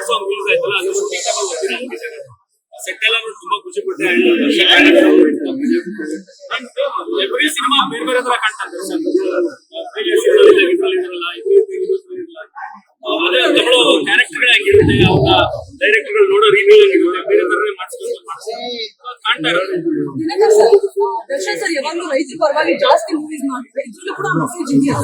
Song release ಆಯ್ತಲ್ಲ ಅದು set ಎಲ್ಲ ತುಂಬಾ ಖುಷಿ ಪಟ್ಟೆ. ಎವ್ರಿ ಸಿನಿಮಾ ಬೇರೆ ಬೇರೆ ತರ ಕಾಣ್ತಾರೆ. ಅದೇ ತಗೊಳ್ಳೋ ಕ್ಯಾರೆಕ್ಟರ್ ಆಗಿರುತ್ತೆ, ಅವ್ರ ಡೈರೆಕ್ಟರ್ ನೋಡೋ ರೀತಿ ಆಗಿರುತ್ತೆ, ಬೇರೆ ತರ ಮಾಡಿಸ್ಕೊಂಡು ಕಾಣ್ತಾ ಇರುತ್ತೆ. ದರ್ಶನ್ ಸರ್ ಯಾವಾಗಲೂ ರೈತರ ಪರವಾಗಿ ಜಾಸ್ತಿ ಮೂವೀಸ್ ಮಾಡ್ತಾರೆ, ಇದ್ರಲ್ಲೂ ಕೂಡ ಮೆಸೇಜ್ ಇದೆಯಾ?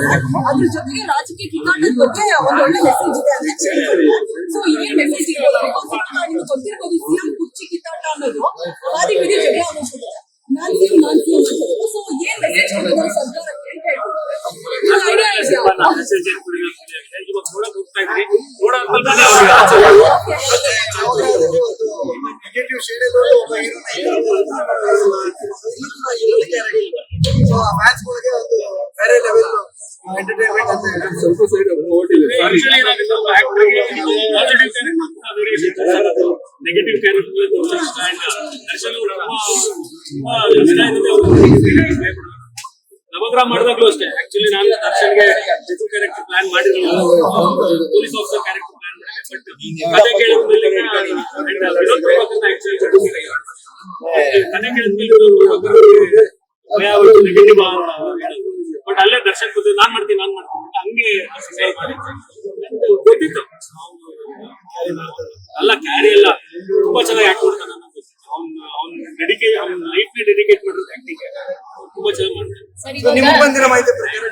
ಅದ್ರ ಜೊತೆಗೆ ರಾಜಕೀಯ ಕಿತ್ತಾಟದ ಬಗ್ಗೆ ಒಂದೊಳ್ಳೆ ಮೆಸೇಜ್ ಇದೆ ಅಂತ ಹೇಳ್ತಾರೆ. ಸೊ ಏನ್ ಮೆಸೇಜ್ ಇರ್ಬೋದು? ನಿಮ್ಗೆ ಗೊತ್ತಿರ್ಬೋದು, ಸಿಎಂ ಕುರ್ಚಿ ಕಿತ್ತಾಟ ಅನ್ನೋದು ಆದಿ ವಿಧಿ ಜಗಳ ಆಗೋಗ್ತದೆ. ನಾನ್ಸಿ ಸೊ ಏನ್ ಮೆಸೇಜ್ ಕೊಟ್ಟಿದ್ದಾರೆ ಸರ್ಕಾರಕ್ಕೆ ಅಂತ ಹೇಳ್ಬೋದು. ಇವಾಗ ನೋಡಕ್ ಹೋಗ್ತಾ ಇದ್ರಿ, ನೋಡಾದ್ಮೇಲೆ ನೆಗೆಟಿವ್ ಶೇಡ್ ಒಬ್ಬ ಫ್ಯಾನ್ಸ್ ಗಳಿಗೆ ಒಂದು ಬೇರೆ ಲೆವೆಲ್ ಎಂಟರ್ಟೈನ್ಮೆಂಟ್ ಅಂತ ಹೇಳಿ ಸ್ವಲ್ಪ ಸೈಡ್ ನೆಗೆಟಿವ್ ಕ್ಯಾರೆಕ್ಟರ್ ನವಗ್ರಹ ಮಾಡಿದಾಗ್ಲೂ ಅಷ್ಟೇ. ಆಕ್ಚುಲಿ ನಾನು ದರ್ಶನ್ಗೆ ನೆಗೆಟಿವ್ ಕ್ಯಾರೆಕ್ಟರ್ ಪ್ಲಾನ್ ಮಾಡಿರಲಿಲ್ಲ, ಪೊಲೀಸ್ ಆಫೀಸರ್ ಕ್ಯಾರೆಕ್ಟರ್ ಪ್ಲಾನ್ ಮಾಡಿದೆ. ಬಟ್ ಕಥೆ ಕೇಳಿದ್ಮೇಲೆ ಕಥೆ ಕೇಳಿದ್ಮೇಲೆ ಭಯ ನೆಗೆಟಿವ್ ಬಟ್ ಅಲ್ಲೇ ದರ್ಶನ್ ಕೂತು ನಾನ್ ಮಾಡ್ತೀನಿ ಹಂಗೆ ಗೊತ್ತಿತ್ತು. ಅಲ್ಲ ಕ್ಯಾರಿ ಎಲ್ಲ ತುಂಬಾ ಚೆನ್ನಾಗಿ ಆಕ್ಟ್ ಮಾಡ್ತಾನೆ. ಅವ್ನ ಲೈಫ್ ನೇ ಡೆಡಿಕೇಟ್ ಮಾಡಿರೋದು ಆಕ್ಟಿಂಗ್ ತುಂಬಾ ಚೆನ್ನಾಗಿ ಮಾಡ್ತಾರೆ. ನಿಮ್ಗೆ ಬಂದಿರೋ ಮಾಹಿತಿ ಪ್ರಕಾರ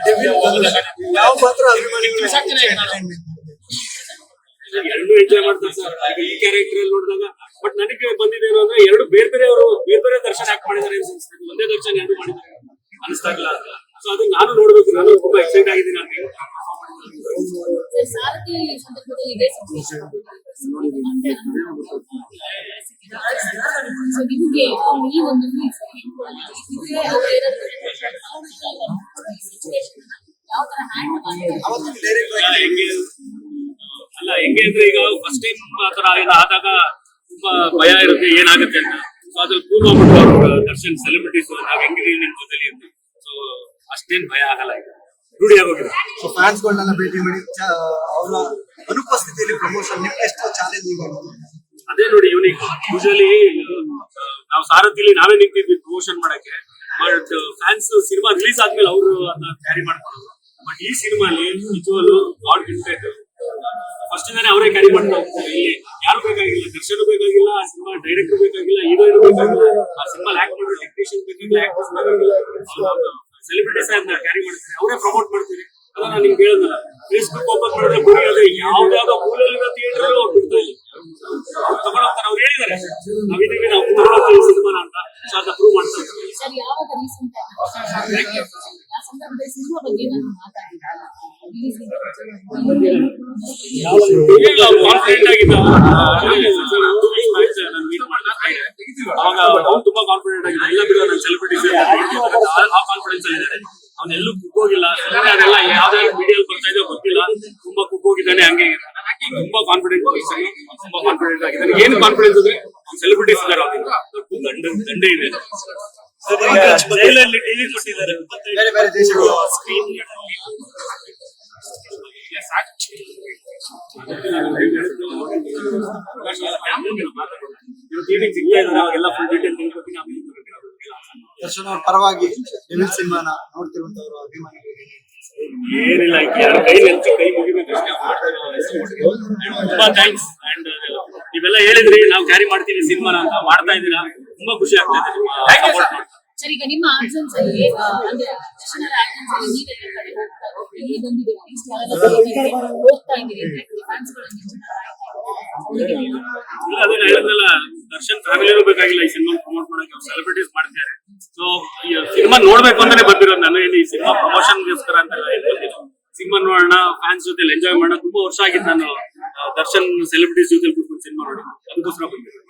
ಯಾವ ಪಾತ್ರ ಅಭಿಮಾನಿಗಳು ಎರಡು ಎಂಜಾಯ್ ಮಾಡ್ತಾರೆ ಸರ್ ಈ ಕ್ಯಾರೆಕ್ಟರ್ ಅಲ್ಲಿ ನೋಡಿದಾಗ. ಬಟ್ ನನಗೆ ಬಂದಿದ್ದೇನು ಅಂದ್ರೆ ಎರಡು ಬೇರೆ ಬೇರೆ ಅವರು ಬೇರೆ ಬೇರೆ ದರ್ಶನ್ ಆಕ್ಟ್ ಮಾಡಿದ್ದಾರೆ ಅನ್ಸುತ್ತೆ, ಒಂದೇ ದರ್ಶನ್ ಎರಡು ಮಾಡಿದ್ದಾರೆ ಅನಿಸ್ತಾಗಲ್ಲ. ಸೊ ಅದನ್ನ ನಾನು ನೋಡ್ಬೇಕು, ನಾನು ತುಂಬಾ ಎಕ್ಸೈಟ್ ಆಗಿದ್ದೀನಿ. ನನಗೆ ಅಲ್ಲ ಹೆಂಗೆ ಅಂದ್ರೆ ಈಗ ಫಸ್ಟ್ ಟೈಮ್ ಆತರ ಆದಾಗ ತುಂಬಾ ಭಯ ಇರುತ್ತೆ ಏನಾಗುತ್ತೆ ಅಂತ. ಸೊ ಅದ್ರಲ್ಲಿ ಪ್ರೂವ್ ಮಾಡ್ಬಿಟ್ಟು ಅವರು ದರ್ಶನ್ ಸೆಲೆಬ್ರಿಟೀಸ್ ನಾವ್ ಹೆಂಗಿದೀವಿ ನಿಮ್ ಜೊತೆಲಿ ಅಂತ. ಸೊ ಅಷ್ಟೇನ್ ಭಯ ಆಗಲ್ಲ, ಈಗ ರೂಢಿ ಆಗೋಗಿದೆ. ಸೊ ಫ್ಯಾನ್ಸ್ ಗಳನ್ನೆಲ್ಲ ಭೇಟಿ ಮಾಡಿ ಅವರ ಅನುಪಸ್ಥಿತಿಯಲ್ಲಿ ಪ್ರಮೋಷನ್ ನಿಮ್ಗೆ ಎಷ್ಟು ಚಾಲೆಂಜಿಂಗ್ ಆಗಿದೆ? ಅದೇ ನೋಡಿ ಯೂನಿಕ್. ಯೂಶಲಿ ನಾವು ಸಾರಥಿಲಿ ನಾವೇ ನಿಂತಿದ್ವಿ ಪ್ರಮೋಷನ್ ಮಾಡಕ್ಕೆ, ಬಟ್ ಫ್ಯಾನ್ಸ್ ಸಿನಿಮಾ ರಿಲೀಸ್ ಆದ್ಮೇಲೆ ಅವರು ಅದನ್ನ ಕ್ಯಾರಿ ಮಾಡ್ಕೊಳ್ಳೋದು. ಬಟ್ ಈ ಸಿನಿಮಾಲಿ ನಿಜವಲ್ಲೂ ಗಾಡ್ ಗಿಫ್ಟೆಡ್, ಫಸ್ಟ್ ಇಂದಾನೆ ಅವರೇ ಕ್ಯಾರಿ ಮಾಡ್ತಾ ಹೋಗ್ತಾರೆ. ಇಲ್ಲಿ ಯಾರು ಬೇಕಾಗಿಲ್ಲ, ದರ್ಶನ್ ಬೇಕಾಗಿಲ್ಲ, ಆ ಸಿನಿಮಾ ಡೈರೆಕ್ಟರ್ ಬೇಕಾಗಿಲ್ಲ, ಹೀರೋಯಿನ್ ಬೇಕಾಗಿಲ್ಲ, ಆ ಸಿನಿಮಾ ಆಕ್ಟ್ ಮಾಡೋ ಟೆಕ್ನಿಷಿಯನ್ ಬೇಕಾಗಿಲ್ಲ, ಆಕ್ಟರ್ಸ್ ಬೇಕಾಗಿಲ್ಲ, ಸೆಲೆಬ್ರಿಟೀಸ್ ಅದನ್ನ ಕ್ಯಾರಿ ಮಾಡ್ತಾರೆ, ಅವರೇ ಪ್ರಮೋಟ್ ಮಾಡ್ತಾರೆ. ಅದನ್ನ ನಿಮ್ಗೆ ಹೇಳಿದ್ನಲ್ಲ, ಫೇಸ್ಬುಕ್ ಓಪನ್ ಮಾಡಿದ್ರೆ ಬರೀ ಅದೇ ಯಾವ್ದಾವ್ದೋ ಮೂಲೆಯಲ್ಲಿರೋ ಥಿಯೇಟರ್ ಅವ್ರು ಬಿಡ್ತಾ ಇಲ್ಲ, ಅವ್ರು ತಗೊಂಡೋಗ್ತಾರೆ. ಅವ್ರು ಹೇಳಿದ್ದಾರೆ ನಾವಿದೀವಿ, ನಾವು ತಗೊಂಡೋಗ್ತೀವಿ ಸಿನಿಮಾನ ಅಂತ. ಸೊ ಅದನ್ನ ಪ್ರೂವ್ ಮಾಡ್ತಾರೆ. ಕಾನ್ಫಿಡೆಂಟ್ ಆಗಿದ್ದ ಅವಾಗ ಅವ್ನು ತುಂಬಾ ಕಾನ್ಫಿಡೆಂಟ್ ಆಗಿದ್ದ. ಎಲ್ಲ ಬಿಡೋ ನನ್ನ ಸೆಲೆಬ್ರಿಟೀಸ್ ಆ ಕಾನ್ಫಿಡೆನ್ಸ್ ಇದ್ದಾರೆ. ಅವನೆಲ್ಲೂ ಕುಗ್ಗೋಗಿಲ್ಲ. ಅದೆಲ್ಲ ಯಾವ್ದಾದ್ರು ಮೀಡಿಯಲ್ಲಿ ಬರ್ತಾ ಇದೆಯೋ ಗೊತ್ತಿಲ್ಲ, ತುಂಬಾ ಕುಗ್ಗೋಗಿದ್ದಾನೆ. ಹಂಗೆ ತುಂಬಾ ಕಾನ್ಫಿಡೆಂಟ್ ತುಂಬಾ ಕಾನ್ಫಿಡೆಂಟ್ ಆಗಿದ್ದಾನೆ. ಏನು ಕಾನ್ಫಿಡೆನ್ಸ್ ಅಂದ್ರೆ ಸೆಲೆಬ್ರಿಟೀಸ್ ಇದ್ದಾರೆ, ದಂಡೆ ಇದೆ. ಜೈಲಲ್ಲಿ ಟಿವಿ ಕೊಟ್ಟಿದ್ದಾರೆ, ಬೇರೆ ಬೇರೆ ದೇಶಗಳು ಸ್ಕ್ರೀನ್ ದರ್ಶನ್ ಅವ್ರ ಪರವಾಗಿ ಡೆವಿಲ್ ಸಿನಿಮಾನ ನೋಡ್ತಿರುವಂತವ್ರು ಅಭಿಮಾನಿಗಳು ಏನಿಲ್ಲ, ಕೈ ಮುಗಿಬೇಕಷ್ಟೇ. ತುಂಬಾ ಥ್ಯಾಂಕ್ಸ್. ಅಂಡ್ ನೀವೆಲ್ಲ ಹೇಳಿದ್ರಿ ನಾವು ಕ್ಯಾರಿ ಮಾಡ್ತೀವಿ ಸಿನಿಮಾನ ಅಂತ, ಮಾಡ್ತಾ ಇದ್ದೀರಾ, ತುಂಬಾ ಖುಷಿ ಆಗ್ತಾ ಇದೆ. ಸರ್, ಈಗ ನಿಮ್ಮ ಆಬ್ಸೆನ್ಸ್ ಅಲ್ಲಿ ಅಂದ್ರೆ ದರ್ಶನ್ ಅವರ ಆಬ್ಸೆನ್ಸ್ ಅಲ್ಲಿ ನೀವೆಲ್ಲ ಕಡೆ ಇಲ್ಲಿ ಬಂದಿದ್ದೀರಾ, ಹೋಗ್ತಾ ಇದ್ದೀರಿ ಫ್ಯಾನ್ಸ್ಗಳು ಇಲ್ಲ, ಅದನ್ನ ಹೇಳಿದ್ನಲ್ಲ, ದರ್ಶನ್ ಫ್ಯಾಮಿಲಿನೂ ಬೇಕಾಗಿಲ್ಲ ಈ ಸಿನಿಮಾ ಪ್ರಮೋಟ್ ಮಾಡಕ್ಕೆ, ಅವ್ರು ಸೆಲೆಬ್ರಿಟೀಸ್ ಮಾಡ್ತಾರೆ. ಸೊ ಈ ಸಿನಿಮಾ ನೋಡ್ಬೇಕು ಅಂತಾನೆ ಬಂದಿರೋದು ನಾನು. ಈ ಸಿನಿಮಾ ಪ್ರಮೋಷನ್ಗೋಸ್ಕರ ಅಂತೆಲ್ಲ ಬಂದಿರೋ ಸಿನಿಮಾ ನೋಡೋಣ, ಫ್ಯಾನ್ಸ್ ಜೊತೆ ಎಂಜಾಯ್ ಮಾಡೋಣ. ತುಂಬಾ ವರ್ಷ ಆಗಿತ್ತು ನಾನು ದರ್ಶನ್ ಸೆಲೆಬ್ರಿಟೀಸ್ ಜೊತೆ ಕೂತ್ಕೊಂಡು ಸಿನಿಮಾ ನೋಡಿ, ಅದಕ್ಕೋಸ್ಕರ ಬಂದಿರೋದು.